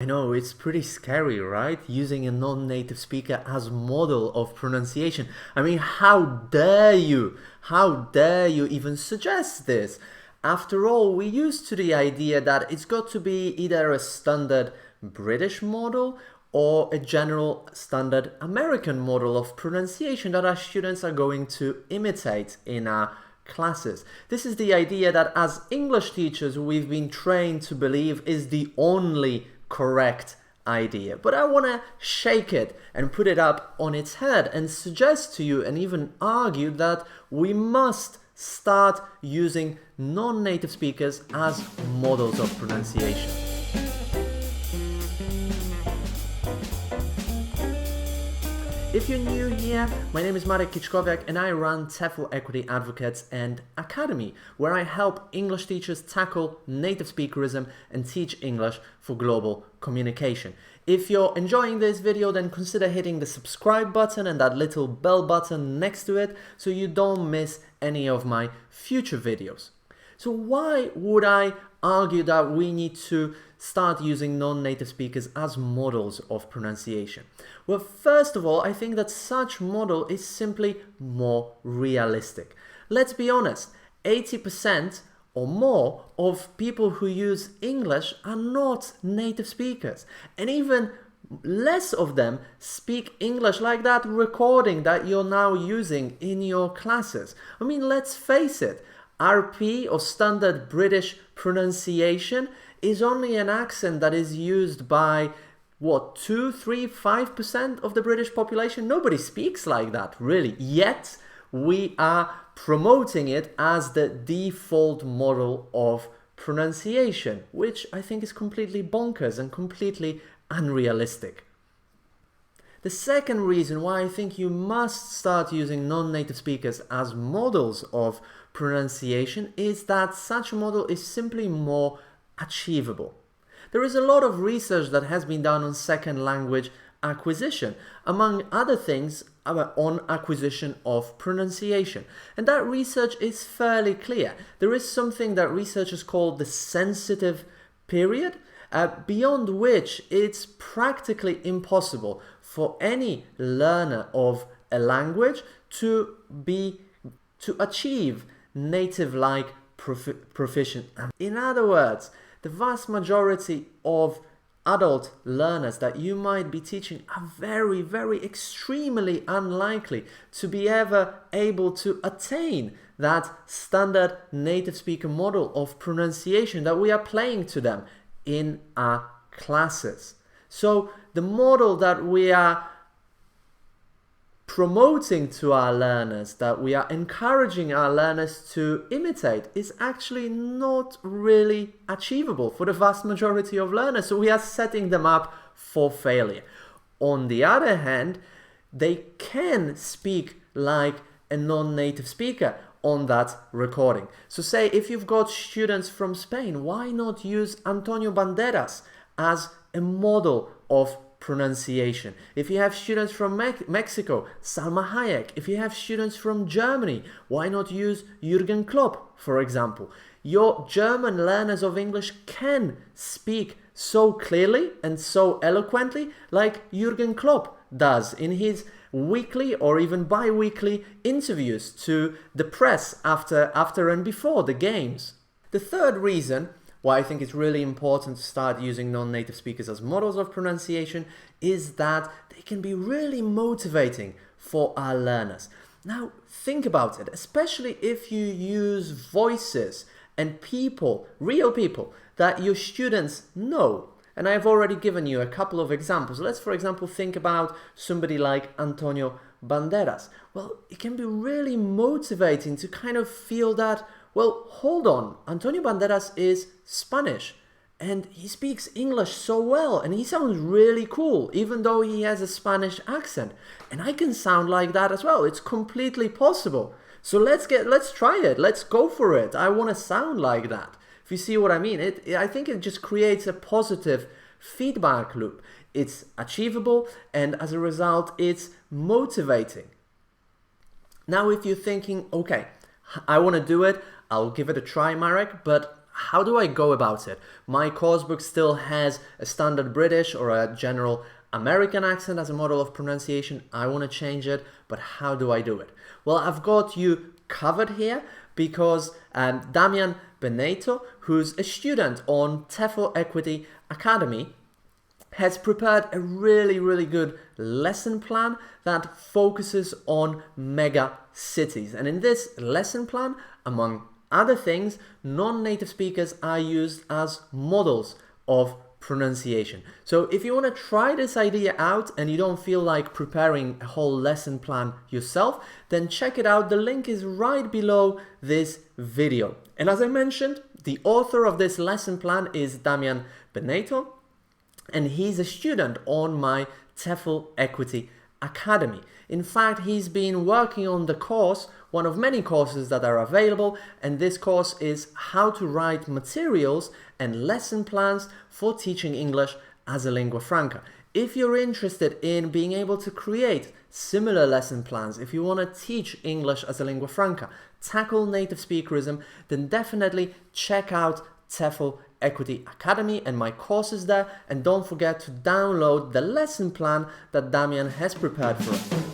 I know, it's pretty scary, right? Using a non-native speaker as model of pronunciation. I mean, how dare you? How dare you even suggest this? After all, we're used to the idea that it's got to be either a standard British model or a general standard American model of pronunciation that our students are going to imitate in our classes. This is the idea that as English teachers we've been trained to believe is the only correct idea. But I want to shake it and put it up on its head and suggest to you and even argue that we must start using non-native speakers as models of pronunciation. If you're new here, my name is Marek Kiczkowiak and I run TEFL Equity Advocates and Academy, where I help English teachers tackle native speakerism and teach English for global communication. If you're enjoying this video, then consider hitting the subscribe button and that little bell button next to it so you don't miss any of my future videos. So why would I argue that we need to start using non-native speakers as models of pronunciation? Well, first of all, I think that such model is simply more realistic. Let's be honest, 80% or more of people who use English are not native speakers, and even less of them speak English like that recording that you're now using in your classes. I mean, let's face it, RP or standard British pronunciation is only an accent that is used by what, 2, 3, 5% of the British population? Nobody speaks like that, really. Yet we are promoting it as the default model of pronunciation, which I think is completely bonkers and completely unrealistic. The second reason why I think you must start using non-native speakers as models of pronunciation is that such a model is simply more achievable. There is a lot of research that has been done on second language acquisition, among other things on acquisition of pronunciation. And that research is fairly clear. There is something that researchers call the sensitive period, beyond which it's practically impossible for any learner of a language to achieve native-like proficiency. In other words, the vast majority of adult learners that you might be teaching are very, very extremely unlikely to be ever able to attain that standard native speaker model of pronunciation that we are playing to them in our classes. So the model that we are promoting to our learners, that we are encouraging our learners to imitate, is actually not really achievable for the vast majority of learners. So we are setting them up for failure. On the other hand, they can speak like a non-native speaker on that recording. So say if you've got students from Spain, why not use Antonio Banderas as a model of pronunciation? If you have students from Mexico, Salma Hayek. If you have students from Germany, why not use Jürgen Klopp, for example? Your German learners of English can speak so clearly and so eloquently like Jürgen Klopp does in his weekly or even bi-weekly interviews to the press after and before the games. The third reason why I think it's really important to start using non-native speakers as models of pronunciation is that they can be really motivating for our learners. Now, think about it, especially if you use voices and people, real people, that your students know. And I've already given you a couple of examples. Let's, for example, think about somebody like Antonio Banderas. Well, it can be really motivating to kind of feel that, well, hold on, Antonio Banderas is Spanish and he speaks English so well and he sounds really cool even though he has a Spanish accent, and I can sound like that as well. It's completely possible. So let's try it. Let's go for it. I want to sound like that. If you see what I mean, I think it just creates a positive feedback loop. It's achievable and as a result it's motivating. Now if you're thinking, okay, I want to do it, I'll give it a try, Marek, but How do I go about it? My course book still has a standard British or a general American accent as a model of pronunciation. I want to change it, but how do I do it? Well, I've got you covered here because Damian Beneto, who's a student on TEFL Equity Academy, has prepared a really good lesson plan that focuses on mega cities. And in this lesson plan, among other things, non-native speakers are used as models of pronunciation. So if you want to try this idea out and you don't feel like preparing a whole lesson plan yourself, then check it out. The link is right below this video. And as I mentioned, the author of this lesson plan is Damian Beneto, and he's a student on my TEFL Equity Academy. In fact, he's been working on the course, one of many courses that are available, and this course is how to write materials and lesson plans for teaching English as a lingua franca. If you're interested in being able to create similar lesson plans, if you want to teach English as a lingua franca, tackle native speakerism, then definitely check out TEFL Equity Academy and my courses there, and don't forget to download the lesson plan that Damian has prepared for us.